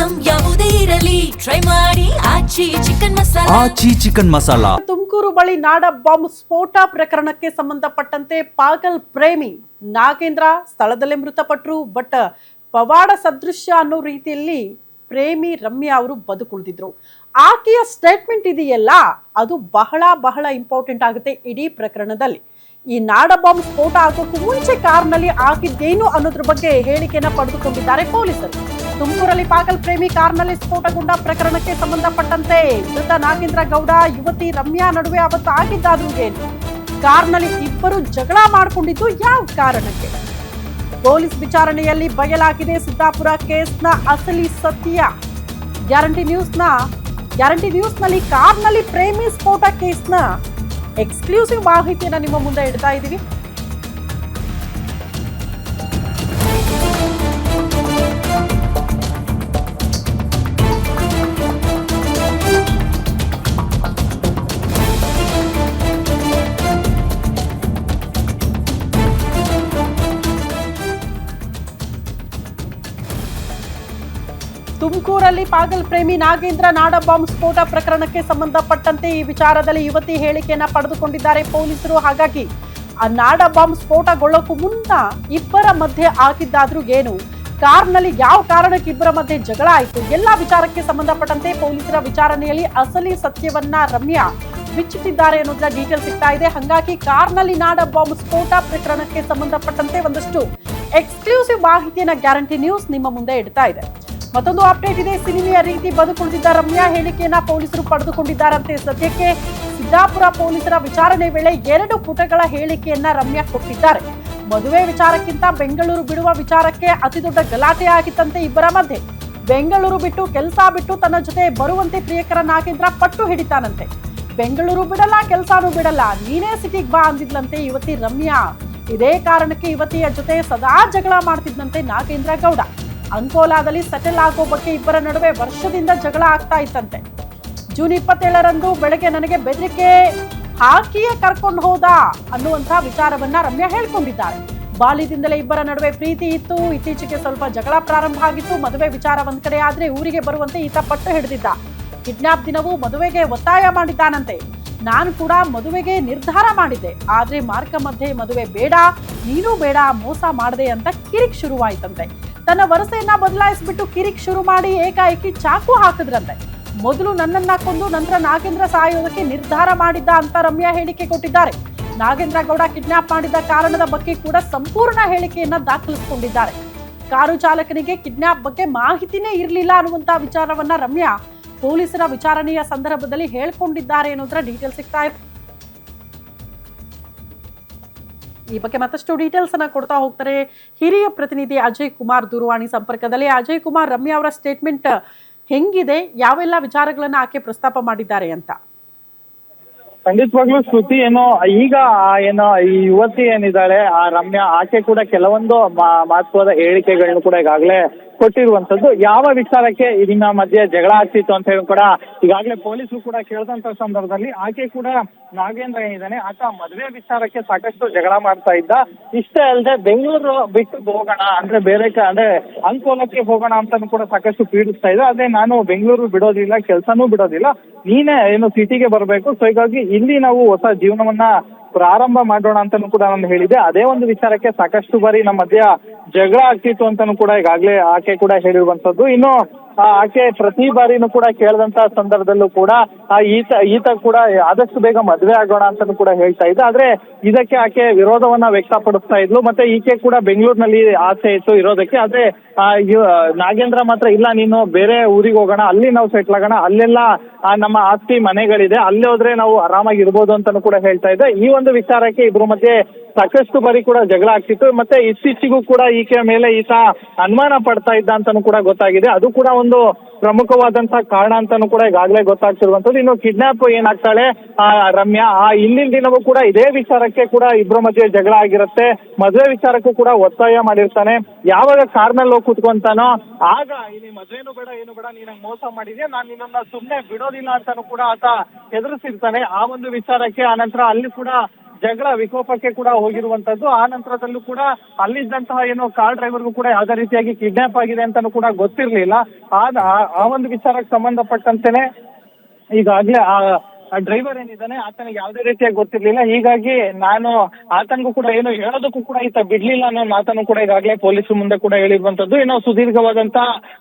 Item ಯಾವುದೇ ಇರಲಿ try ಮಾಡಿ ಆಚಿ ಚಿಕನ್ ಮಸಾಲಾ. ತುಮಕೂರು ಬಳಿ ನಾಡ ಬಾಂಬ್ ಸ್ಫೋಟ ಪ್ರಕರಣಕ್ಕೆ ಸಂಬಂಧಪಟ್ಟಂತೆ ಪಾಗಲ್ ಪ್ರೇಮಿ ನಾಗೇಂದ್ರ ಸ್ಥಳದಲ್ಲೇ ಮೃತಪಟ್ಟರು. ಬಟ್ ಪವಾಡ ಸದೃಶ್ಯ ಅನ್ನೋ ರೀತಿಯಲ್ಲಿ ಪ್ರೇಮಿ ರಮ್ಯಾ ಅವರು ಬದುಕುಳಿದಿದ್ರು. ಆಕೆಯ ಸ್ಟೇಟ್ಮೆಂಟ್ ಇದೆಯಲ್ಲ, ಅದು ಬಹಳ ಬಹಳ ಇಂಪಾರ್ಟೆಂಟ್ ಆಗುತ್ತೆ ಇಡೀ ಪ್ರಕರಣದಲ್ಲಿ. ಈ ನಾಡ ಬಾಂಬ್ ಸ್ಫೋಟ ಆಗೋಕ್ಕೂ ಮುಂಚೆ ಕಾರ್ನಲ್ಲಿ ಆಗಿದ್ದೇನು ಅನ್ನೋದ್ರ ಬಗ್ಗೆ ಹೇಳಿಕೆಯನ್ನ ಪಡೆದುಕೊಂಡಿದ್ದಾರೆ ಪೊಲೀಸರು. ತುಮಕೂರಲ್ಲಿ ಪಾಗಲ್ ಪ್ರೇಮಿ ಕಾರ್ನಲ್ಲಿ ಸ್ಫೋಟಗೊಂಡ ಪ್ರಕರಣಕ್ಕೆ ಸಂಬಂಧಪಟ್ಟಂತೆ ಮೃತ ನಾಗೇಂದ್ರ ಗೌಡ ಯುವತಿ ರಮ್ಯಾ ನಡುವೆ ಅವತ್ತು ಆಗಿದ್ದಾದ್ರೂ ಏನು, ಕಾರ್ನಲ್ಲಿ ಇಬ್ಬರು ಜಗಳ ಮಾಡಿಕೊಂಡಿದ್ದು ಯಾವ ಕಾರಣಕ್ಕೆ, ಪೊಲೀಸ್ ವಿಚಾರಣೆಯಲ್ಲಿ ಬಯಲಾಗಿದೆ ಸಿದ್ದಾಪುರ ಕೇಸ್ನ ಅಸಲಿ ಸತ್ಯ. ಗ್ಯಾರಂಟಿ ನ್ಯೂಸ್ನಲ್ಲಿ ಕಾರ್ನಲ್ಲಿ ಪ್ರೇಮಿ ಸ್ಫೋಟ ಕೇಸ್ನ ಎಕ್ಸ್ಕ್ಲೂಸಿವ್ ಮಾಹಿತಿಯನ್ನು ನಿಮ್ಮ ಮುಂದೆ ಇಡ್ತಾ ಇದ್ದೀವಿ. ತುಮಕೂರಲ್ಲಿ ಪಾಗಲ್ ಪ್ರೇಮಿ ನಾಗೇಂದ್ರ ನಾಡ ಬಾಂಬ್ ಸ್ಫೋಟ ಪ್ರಕರಣಕ್ಕೆ ಸಂಬಂಧಪಟ್ಟಂತೆ ಈ ವಿಚಾರದಲ್ಲಿ ಯುವತಿ ಹೇಳಿಕೆಯನ್ನ ಪಡೆದುಕೊಂಡಿದ್ದಾರೆ ಪೊಲೀಸರು. ಹಾಗಾಗಿ ಆ ನಾಡ ಬಾಂಬ್ ಸ್ಫೋಟಗೊಳ್ಳೋಕ್ಕೂ ಮುನ್ನ ಇಬ್ಬರ ಮಧ್ಯೆ ಆಗಿದ್ದಾದ್ರೂ ಏನು, ಕಾರ್ನಲ್ಲಿ ಯಾವ ಕಾರಣಕ್ಕೆ ಇಬ್ಬರ ಮಧ್ಯೆ ಜಗಳ ಆಯಿತು, ಎಲ್ಲಾ ವಿಚಾರಕ್ಕೆ ಸಂಬಂಧಪಟ್ಟಂತೆ ಪೊಲೀಸರ ವಿಚಾರಣೆಯಲ್ಲಿ ಅಸಲಿ ಸತ್ಯವನ್ನ ರಮ್ಯಾ ಬಿಚ್ಚಿಟ್ಟಿದ್ದಾರೆ ಅನ್ನೋದ್ರ ಡೀಟೇಲ್ ಸಿಗ್ತಾ ಇದೆ. ಹಾಗಾಗಿ ಕಾರ್ನಲ್ಲಿ ನಾಡ ಬಾಂಬ್ ಸ್ಫೋಟ ಪ್ರಕರಣಕ್ಕೆ ಸಂಬಂಧಪಟ್ಟಂತೆ ಒಂದಷ್ಟು ಎಕ್ಸ್ಕ್ಲೂಸಿವ್ ಮಾಹಿತಿಯನ್ನ ಗ್ಯಾರಂಟಿ ನ್ಯೂಸ್ ನಿಮ್ಮ ಮುಂದೆ ಇಡ್ತಾ ಇದೆ. ಮತ್ತೊಂದು ಅಪ್ಡೇಟ್ ಇದೆ. ಸಿನಿಮೆಯ ರೀತಿ ಬದುಕುಳಿದಿದ್ದ ರಮ್ಯಾ ಹೇಳಿಕೆಯನ್ನ ಪೊಲೀಸರು ಪಡೆದುಕೊಂಡಿದ್ದಾರಂತೆ. ಸದ್ಯಕ್ಕೆ ಸಿದ್ದಾಪುರ ಪೊಲೀಸರ ವಿಚಾರಣೆ ವೇಳೆ 2 ಪುಟಗಳ ಹೇಳಿಕೆಯನ್ನ ರಮ್ಯಾ ಕೊಟ್ಟಿದ್ದಾರೆ. ಮದುವೆ ವಿಚಾರಕ್ಕಿಂತ ಬೆಂಗಳೂರು ಬಿಡುವ ವಿಚಾರಕ್ಕೆ ಅತಿ ದೊಡ್ಡ ಗಲಾಟೆ ಆಗಿತ್ತಂತೆ ಇಬ್ಬರ ಮಧ್ಯೆ. ಬೆಂಗಳೂರು ಬಿಟ್ಟು ಕೆಲಸ ಬಿಟ್ಟು ತನ್ನ ಜೊತೆ ಬರುವಂತೆ ಪ್ರಿಯಕರ ನಾಗೇಂದ್ರ ಪಟ್ಟು ಹಿಡಿತಾನಂತೆ. ಬೆಂಗಳೂರು ಬಿಡಲ್ಲ, ಕೆಲಸನೂ ಬಿಡಲ್ಲ, ನೀನೇ ಸಿಟಿಗೆ ಬಾ ಅಂದಿದ್ಲಂತೆ ಯುವತಿ ರಮ್ಯಾ. ಇದೇ ಕಾರಣಕ್ಕೆ ಯುವತಿಯ ಜೊತೆ ಸದಾ ಜಗಳ ಮಾಡ್ತಿದ್ದಂತೆ ನಾಗೇಂದ್ರ ಗೌಡ. ಅಂಕೋಲಾದಲ್ಲಿ ಸೆಟಲ್ ಆಗೋ ಬಗ್ಗೆ ಇಬ್ಬರ ನಡುವೆ ವರ್ಷದಿಂದ ಜಗಳ ಆಗ್ತಾ ಇತ್ತಂತೆ. ಜೂನ್ 27ರಂದು ಬೆಳಗ್ಗೆ ನನಗೆ ಬೆದರಿಕೆ ಹಾಕಿಯೇ ಕರ್ಕೊಂಡು ಹೋದ ಅನ್ನುವಂಥ ವಿಚಾರವನ್ನ ರಮ್ಯಾ ಹೇಳ್ಕೊಂಡಿದ್ದಾರೆ. ಬಾಲ್ಯದಿಂದಲೇ ಇಬ್ಬರ ನಡುವೆ ಪ್ರೀತಿ ಇತ್ತು. ಇತ್ತೀಚೆಗೆ ಸ್ವಲ್ಪ ಜಗಳ ಪ್ರಾರಂಭ ಆಗಿತ್ತು. ಮದುವೆ ವಿಚಾರ ಒಂದ್ ಕಡೆ ಆದ್ರೆ ಊರಿಗೆ ಬರುವಂತೆ ಈತ ಪಟ್ಟು ಹಿಡಿದಿದ್ದ. ಕಿಡ್ನಾಪ್ ದಿನವೂ ಮದುವೆಗೆ ಒತ್ತಾಯ ಮಾಡಿದ್ದಾನಂತೆ. ನಾನು ಕೂಡ ಮದುವೆಗೆ ನಿರ್ಧಾರ ಮಾಡಿದ್ದೆ, ಆದ್ರೆ ಮಾರ್ಗ ಮಧ್ಯೆ ಮದುವೆ ಬೇಡ, ನೀನು ಬೇಡ, ಮೋಸ ಮಾಡದೆ ಅಂತ ಕಿರಿಕ್ ಶುರುವಾಯ್ತಂತೆ. ತನ್ನ ವರಸೆಯನ್ನ ಬದಲಾಯಿಸ್ಬಿಟ್ಟು ಕಿರಿಕ್ ಶುರು ಮಾಡಿ ಏಕಾಏಕಿ ಚಾಕು ಹಾಕಿದ್ರಂತೆ. ಮೊದಲು ನನ್ನನ್ನ ಕೊಂದು ನಂತರ ನಾಗೇಂದ್ರ ಸಾಯೋದಕ್ಕೆ ನಿರ್ಧಾರ ಮಾಡಿದ್ದ ಅಂತ ರಮ್ಯಾ ಹೇಳಿಕೆ ಕೊಟ್ಟಿದ್ದಾರೆ. ನಾಗೇಂದ್ರ ಗೌಡ ಕಿಡ್ನಾಪ್ ಮಾಡಿದ ಕಾರಣದ ಬಗ್ಗೆ ಕೂಡ ಸಂಪೂರ್ಣ ಹೇಳಿಕೆಯನ್ನ ದಾಖಲಿಸಿಕೊಂಡಿದ್ದಾರೆ. ಕಾರು ಚಾಲಕನಿಗೆ ಕಿಡ್ನಾಪ್ ಬಗ್ಗೆ ಮಾಹಿತಿನೇ ಇರಲಿಲ್ಲ ಅನ್ನುವಂತ ವಿಚಾರವನ್ನ ರಮ್ಯಾ ಪೊಲೀಸರ ವಿಚಾರಣೆಯ ಸಂದರ್ಭದಲ್ಲಿ ಹೇಳ್ಕೊಂಡಿದ್ದಾರೆ ಅನ್ನೋದ್ರ ಡೀಟೇಲ್ ಸಿಗ್ತಾ ಇದೆ. ಈ ಬಗ್ಗೆ ಮತ್ತಷ್ಟು ಡೀಟೇಲ್ಸ್ ಅನ್ನ ಕೊಡ್ತಾ ಹೋಗ್ತಾರೆ ಹಿರಿಯ ಪ್ರತಿನಿಧಿ ಅಜಯ್ ಕುಮಾರ್ ದೂರವಾಣಿ ಸಂಪರ್ಕದಲ್ಲಿ. ಅಜಯ್ ಕುಮಾರ್, ರಮ್ಯಾ ಅವರ ಸ್ಟೇಟ್ಮೆಂಟ್ ಹೆಂಗಿದೆ, ಯಾವೆಲ್ಲ ವಿಚಾರಗಳನ್ನ ಆಕೆ ಪ್ರಸ್ತಾಪ ಮಾಡಿದ್ದಾರೆ ಅಂತ? ಖಂಡಿತವಾಗ್ಲೂ ಶ್ರುತಿ, ಈಗ ಈ ಯುವತಿ ಏನಿದ್ದಾಳೆ ಆ ರಮ್ಯಾ, ಆಕೆ ಕೂಡ ಕೆಲವೊಂದು ಮಹತ್ವದ ಹೇಳಿಕೆಗಳನ್ನು ಕೂಡ ಈಗಾಗಲೇ ಕೊಟ್ಟಿರುವಂತದ್ದು. ಯಾವ ವಿಚಾರಕ್ಕೆ ಇದನ್ನ ಮಧ್ಯೆ ಜಗಳ ಆಗ್ತಿತ್ತು ಅಂತ ಹೇಳಿ ಕೂಡ ಈಗಾಗಲೇ ಪೊಲೀಸರು ಕೂಡ ಕೇಳಿದಂತ ಸಂದರ್ಭದಲ್ಲಿ ಆಕೆ ಕೂಡ ನಾಗೇಂದ್ರ ಏನಿದ್ದಾನೆ ಆತ ಮದುವೆ ವಿಚಾರಕ್ಕೆ ಸಾಕಷ್ಟು ಜಗಳ ಮಾಡ್ತಾ ಇದ್ದ. ಇಷ್ಟೇ ಅಲ್ಲದೆ ಬೆಂಗಳೂರು ಬಿಟ್ಟು ಹೋಗೋಣ ಅಂದ್ರೆ ಅಂದ್ರೆ ಅಂಕೋಲಕ್ಕೆ ಹೋಗೋಣ ಅಂತಾನು ಕೂಡ ಸಾಕಷ್ಟು ಪೀಡಿಸ್ತಾ ಇದ್ದ. ಅದೇ ನಾನು ಬೆಂಗಳೂರು ಬಿಡೋದಿಲ್ಲ, ಕೆಲ್ಸನೂ ಬಿಡೋದಿಲ್ಲ, ನೀನೇ ಸಿಟಿಗೆ ಬರಬೇಕು, ಸೊ ಹೀಗಾಗಿ ಇಲ್ಲಿ ನಾವು ಹೊಸ ಜೀವನವನ್ನ ಪ್ರಾರಂಭ ಮಾಡೋಣ ಅಂತಾನು ಕೂಡ ನಾನು ಹೇಳಿದೆ. ಅದೇ ಒಂದು ವಿಚಾರಕ್ಕೆ ಸಾಕಷ್ಟು ಬಾರಿ ನಮ್ಮ ಮಧ್ಯ ಜಗಳ ಆಗ್ತಿತ್ತು ಅಂತಾನು ಕೂಡ ಈಗಾಗಲೇ ಆಕೆ ಕೂಡ ಹೇಳಿರುವಂತದ್ದು. ಇನ್ನು ಆಕೆ ಪ್ರತಿ ಬಾರಿನೂ ಕೂಡ ಕೇಳಿದಂತ ಸಂದರ್ಭದಲ್ಲೂ ಕೂಡ ಈತ ಕೂಡ ಆದಷ್ಟು ಬೇಗ ಮದುವೆ ಆಗೋಣ ಅಂತಾನು ಕೂಡ ಹೇಳ್ತಾ ಇದ್ದ. ಆದ್ರೆ ಇದಕ್ಕೆ ಆಕೆ ವಿರೋಧವನ್ನ ವ್ಯಕ್ತಪಡಿಸ್ತಾ ಇದ್ಲು. ಮತ್ತೆ ಈಕೆ ಕೂಡ ಬೆಂಗಳೂರಿನಲ್ಲಿ ಆಸೆ ಇತ್ತು ಇರೋದಕ್ಕೆ. ಆದ್ರೆ ನಾಗೇಂದ್ರ ಮಾತ್ರ ಇಲ್ಲ, ನೀನು ಬೇರೆ ಊರಿಗೆ ಹೋಗೋಣ, ಅಲ್ಲಿ ನಾವು ಸೆಟ್ಲ್ ಆಗೋಣ, ಅಲ್ಲೆಲ್ಲ ನಮ್ಮ ಆಸ್ತಿ ಮನೆಗಳಿದೆ, ಅಲ್ಲಿ ಹೋದ್ರೆ ನಾವು ಆರಾಮಾಗಿ ಇರ್ಬೋದು ಅಂತಾನು ಕೂಡ ಹೇಳ್ತಾ ಇದ್ದೆ. ಈ ಒಂದು ವಿಚಾರಕ್ಕೆ ಇಬ್ರು ಮಧ್ಯೆ ಸಾಕಷ್ಟು ಬಾರಿ ಕೂಡ ಜಗಳ ಆಗ್ತಿತ್ತು. ಮತ್ತೆ ಇತ್ತೀಚೆಗೂ ಕೂಡ ಈಕೆ ಮೇಲೆ ಈತ ಅನುಮಾನ ಪಡ್ತಾ ಇದ್ದ ಅಂತಾನು ಕೂಡ ಗೊತ್ತಾಗಿದೆ. ಅದು ಕೂಡ ಒಂದು ಪ್ರಮುಖವಾದಂತಹ ಕಾರಣ ಅಂತಾನು ಕೂಡ ಈಗಾಗಲೇ ಗೊತ್ತಾಗ್ತಿರುವಂತದ್ದು. ಇನ್ನು ಕಿಡ್ನಾಪ್ ಏನಾಗ್ತಾಳೆ ರಮ್ಯಾ, ಹಿಂದಿನ ದಿನವೂ ಕೂಡ ಇದೇ ವಿಚಾರಕ್ಕೆ ಕೂಡ ಇಬ್ಬರ ಮಧ್ಯೆ ಜಗಳ ಆಗಿರುತ್ತೆ. ಮದುವೆ ವಿಚಾರಕ್ಕೂ ಕೂಡ ಒತ್ತಾಯ ಮಾಡಿರ್ತಾನೆ. ಯಾವಾಗ ಕಾರ್ನಲ್ಲಿ ಹೋಗಿ ಕುತ್ಕೊಂತಾನೋ ಆಗ ಇಲ್ಲಿ ಮದುವೆನೂ ಬೇಡ ಏನು ಬೇಡ, ನೀನಂಗ್ ಮೋಸ ಮಾಡಿದ್ಯಾ, ನಾನು ನಿನ್ನನ್ನ ಸುಮ್ನೆ ಬಿಡೋದಿಲ್ಲ ಅಂತಾನು ಕೂಡ ಆತ ಹೆದರ್ಸಿರ್ತಾನೆ. ಆ ಒಂದು ವಿಚಾರಕ್ಕೆ ಆನಂತರ ಅಲ್ಲಿ ಕೂಡ ಜಗಳ ವಿಕೋಪಕ್ಕೆ ಕೂಡ ಹೋಗಿರುವಂತದ್ದು. ಆ ನಂತರದಲ್ಲೂ ಕೂಡ ಅಲ್ಲಿದ್ದಂತಹ ಏನು ಕಾರ್ ಡ್ರೈವರ್ಗೂ ಕೂಡ ಯಾವುದೇ ರೀತಿಯಾಗಿ ಕಿಡ್ನಾಪ್ ಆಗಿದೆ ಅಂತಾನು ಕೂಡ ಗೊತ್ತಿರ್ಲಿಲ್ಲ. ಆ ಒಂದು ವಿಚಾರಕ್ಕೆ ಸಂಬಂಧಪಟ್ಟಂತೆನೆ ಈಗಾಗ್ಲೇ ಆ ಡ್ರೈವರ್ ಏನಿದ್ದಾನೆ ಆತನಿಗೆ ಯಾವುದೇ ರೀತಿಯಾಗಿ ಗೊತ್ತಿರ್ಲಿಲ್ಲ. ಹೀಗಾಗಿ ನಾನು ಆತನಿಗೂ ಕೂಡ ಏನು ಹೇಳೋದಕ್ಕೂ ಕೂಡ ಈತ ಬಿಡ್ಲಿಲ್ಲ ಅನ್ನೋ ಮಾತನ್ನು ಕೂಡ ಈಗಾಗಲೇ ಪೊಲೀಸರು ಮುಂದೆ ಕೂಡ ಹೇಳಿರುವಂತದ್ದು. ಇನ್ನು ಸುದೀರ್ಘವಾದಂತ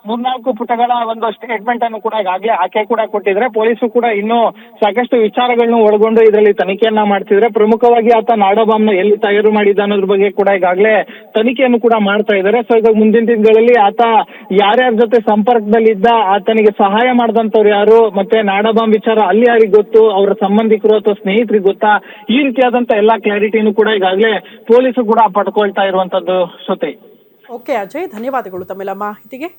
3-4 ಪುಟಗಳ ಒಂದು ಸ್ಟೇಟ್ಮೆಂಟ್ ಅನ್ನು ಕೂಡ ಈಗಾಗಲೇ ಆಕೆ ಕೂಡ ಕೊಟ್ಟಿದ್ರೆ, ಪೊಲೀಸರು ಕೂಡ ಇನ್ನೂ ಸಾಕಷ್ಟು ವಿಚಾರಗಳನ್ನು ಒಳಗೊಂಡು ಇದರಲ್ಲಿ ತನಿಖೆಯನ್ನ ಮಾಡ್ತಿದ್ರೆ. ಪ್ರಮುಖವಾಗಿ ಆತ ನಾಡಬಾಂಬ್ನ ಎಲ್ಲಿ ತಯಾರು ಮಾಡಿದ ಅನ್ನೋದ್ರ ಬಗ್ಗೆ ಕೂಡ ಈಗಾಗಲೇ ತನಿಖೆಯನ್ನು ಕೂಡ ಮಾಡ್ತಾ ಇದ್ದಾರೆ. ಸೊ ಈಗ ಮುಂದಿನ ದಿನಗಳಲ್ಲಿ ಆತ ಯಾರ್ಯಾರ ಜೊತೆ ಸಂಪರ್ಕದಲ್ಲಿದ್ದ, ಆತನಿಗೆ ಸಹಾಯ ಮಾಡಿದಂತವ್ರು ಯಾರು, ಮತ್ತೆ ನಾಡಬಾಂಬ್ ವಿಚಾರ ಅಲ್ಲಿ ಯಾರಿಗೆ ಗೊತ್ತು, ಅವರ ಸಂಬಂಧಿಕರು ಅಥವಾ ಸ್ನೇಹಿತರಿಗೆ ಗೊತ್ತಾ, ಈ ರೀತಿಯಾದಂತ ಎಲ್ಲಾ ಕ್ಲಾರಿಟಿನೂ ಕೂಡ ಈಗಾಗಲೇ ಪೊಲೀಸರು ಕೂಡ ಪಡ್ಕೊಳ್ತಾ ಇರುವಂತದ್ದು. ಶ್ರುತಿ. ಓಕೆ ಅಜಯ್, ಧನ್ಯವಾದಗಳು ತಮ್ಮೆಲ್ಲ ಮಾಹಿತಿಗೆ.